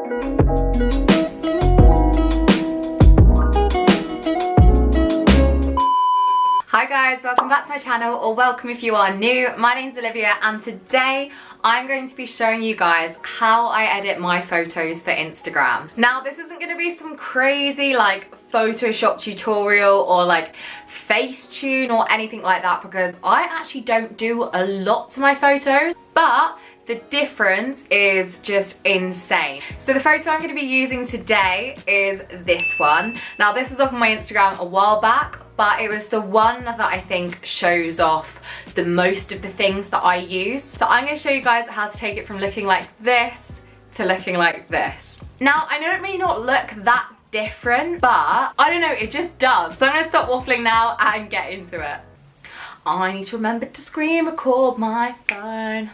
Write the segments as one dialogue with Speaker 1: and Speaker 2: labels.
Speaker 1: Hi guys, welcome back to my channel, or welcome if you are new. My name's Olivia and today I'm going to be showing you guys how I edit my photos for Instagram. Now this isn't going to be some crazy like Photoshop tutorial or like Facetune or anything like that, because I actually don't do a lot to my photos, but the difference is just insane. So the photo I'm going to be using today is this one. Now this was off on my Instagram a while back, but it was the one that I think shows off the most of the things that I use. So I'm going to show you guys how to take it from looking like this to looking like this. Now I know it may not look that different, but I don't know, it just does. So I'm going to stop waffling now and get into it. I need to remember to screen record my phone.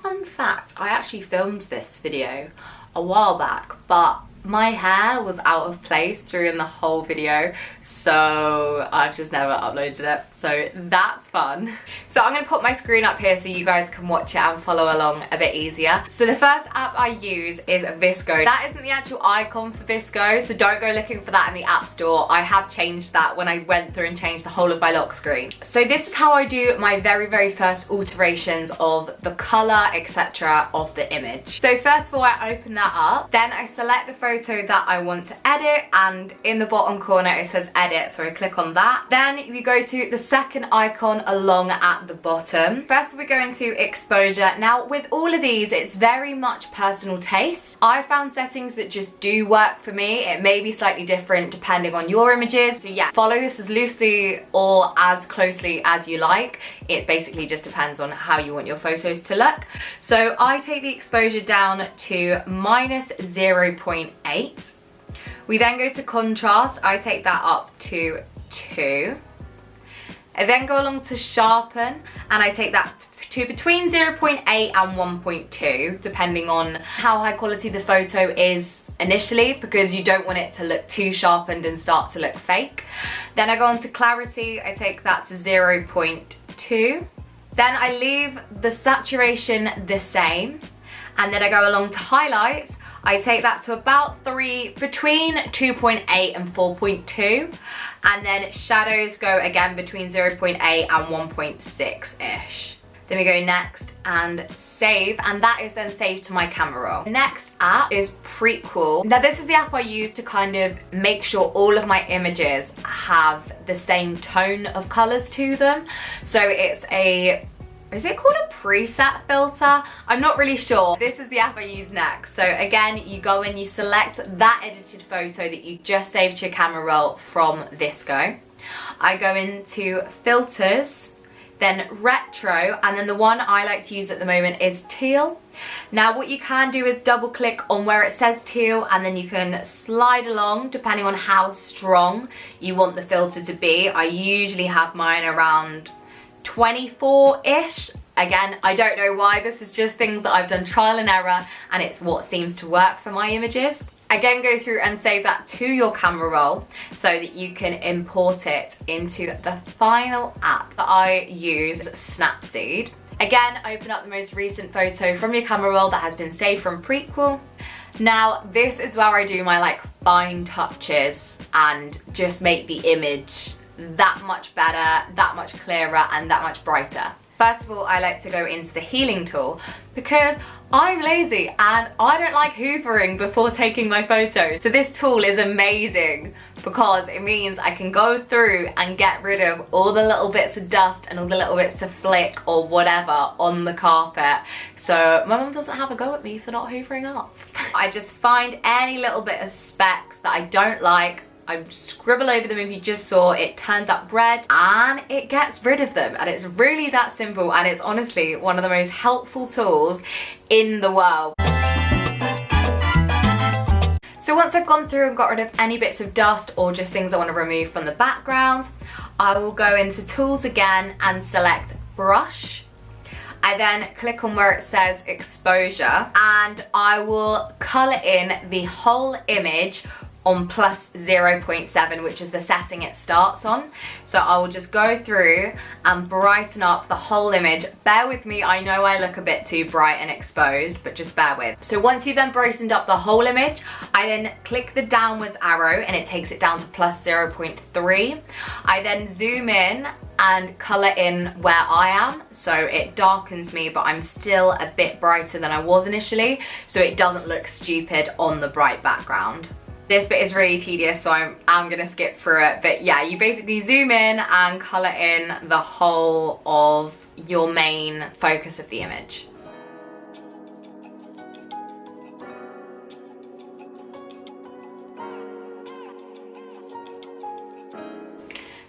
Speaker 1: Fun fact, I actually filmed this video a while back, but my hair was out of place during the whole video, so I've just never uploaded it, so that's fun. So I'm going to put my screen up here so you guys can watch it and follow along a bit easier. So the first app I use is Visco. That isn't the actual icon for Visco, so don't go looking for that in the App Store. I have changed that when I went through and changed the whole of my lock screen. So this is how I do my very first alterations of the colour, etc. of the image. So first of all, I open that up, then I select the photo that I want to edit, and in the bottom corner it says edit, so I click on that. Then you go to the second icon along at the bottom. First we go into exposure. Now with all of these, it's very much personal taste. I found settings that just do work for me. It may be slightly different depending on your images, so yeah, follow this as loosely or as closely as you like. It basically just depends on how you want your photos to look. So I take the exposure down to -0.8. We then go to contrast. I take that up to 2. I then go along to sharpen, and I take that to between 0.8 and 1.2, depending on how high quality the photo is initially, because you don't want it to look too sharpened and start to look fake. Then I go on to clarity. I take that to 0.2. Then I leave the saturation the same, and then I go along to highlights. I take that to about 3, between 2.8 and 4.2, and then shadows go again between 0.8 and 1.6-ish. Then we go next and save, and that is then saved to my camera roll. Next app is Prequel. Now this is the app I use to kind of make sure all of my images have the same tone of colours to them. So it's a, is it called a preset filter? I'm not really sure. This is the app I use next. So again, you go in, you select that edited photo that you just saved to your camera roll from Visco. I go into filters, then retro, and then the one I like to use at the moment is teal. Now what you can do is double click on where it says teal, and then you can slide along depending on how strong you want the filter to be. I usually have mine around 24-ish. Again, I don't know why, this is just things that I've done trial and error, and it's what seems to work for my images. Again, go through and save that to your camera roll so that you can import it into the final app that I use, Snapseed. Again, open up the most recent photo from your camera roll that has been saved from Prequel. Now, this is where I do my like fine touches and just make the image that much better, that much clearer, and that much brighter. First of all, I like to go into the healing tool because I'm lazy and I don't like hoovering before taking my photos. So this tool is amazing because it means I can go through and get rid of all the little bits of dust and all the little bits of flick or whatever on the carpet. So my mum doesn't have a go at me for not hoovering up. I just find any little bit of specks that I don't like, I scribble over them. If you just saw, it turns up red and it gets rid of them, and it's really that simple, and it's honestly one of the most helpful tools in the world. So once I've gone through and got rid of any bits of dust or just things I want to remove from the background, I will go into tools again and select brush. I then click on where it says exposure, and I will colour in the whole image on plus 0.7, which is the setting it starts on. So I will just go through and brighten up the whole image. Bear with me, I know I look a bit too bright and exposed, but just bear with. So once you've then brightened up the whole image, I then click the downwards arrow and it takes it down to plus 0.3. I then zoom in and colour in where I am, so it darkens me, but I'm still a bit brighter than I was initially, so it doesn't look stupid on the bright background. This bit is really tedious, so I'm gonna skip through it, but yeah, you basically zoom in and colour in the whole of your main focus of the image.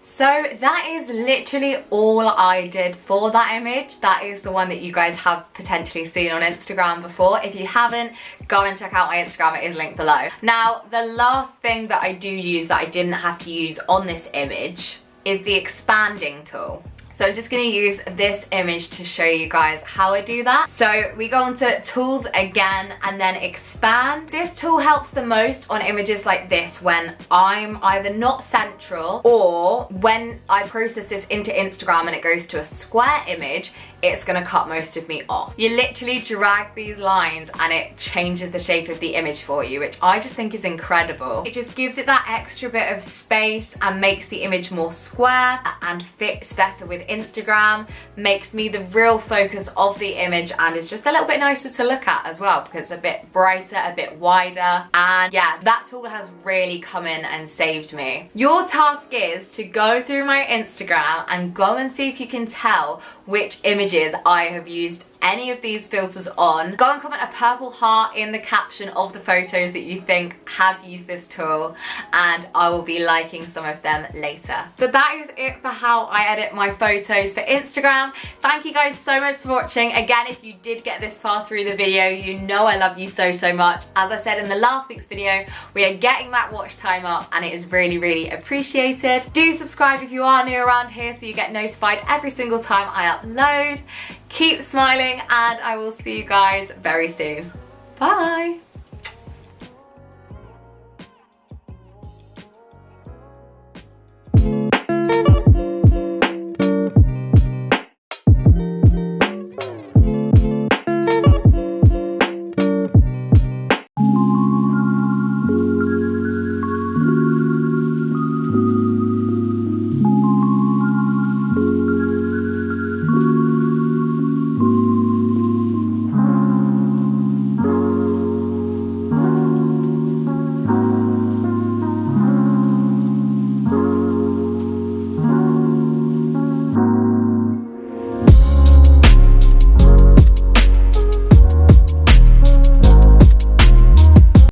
Speaker 1: So that is literally all I did for that image. That is the one that you guys have potentially seen on Instagram before. If you haven't, go and check out my Instagram, it is linked below. Now, the last thing that I do use that I didn't have to use on this image is the expanding tool. So I'm just gonna use this image to show you guys how I do that. So we go onto tools again and then expand. This tool helps the most on images like this when I'm either not central or when I process this into Instagram and it goes to a square image, it's gonna cut most of me off. You literally drag these lines and it changes the shape of the image for you, which I just think is incredible. It just gives it that extra bit of space and makes the image more square and fits better with Instagram, makes me the real focus of the image, and is just a little bit nicer to look at as well because it's a bit brighter, a bit wider, and yeah, that tool has really come in and saved me. Your task is to go through my Instagram and go and see if you can tell which images I have used any of these filters on. Go and comment a purple heart in the caption of the photos that you think have used this tool, and I will be liking some of them later. But that is it for how I edit my photos for Instagram. Thank you guys so much for watching. Again, if you did get this far through the video, you know I love you so much. As I said in the last week's video, we are getting that watch time up and it is really appreciated. Do subscribe if you are new around here so you get notified every single time I upload. Keep smiling and I will see you guys very soon. Bye!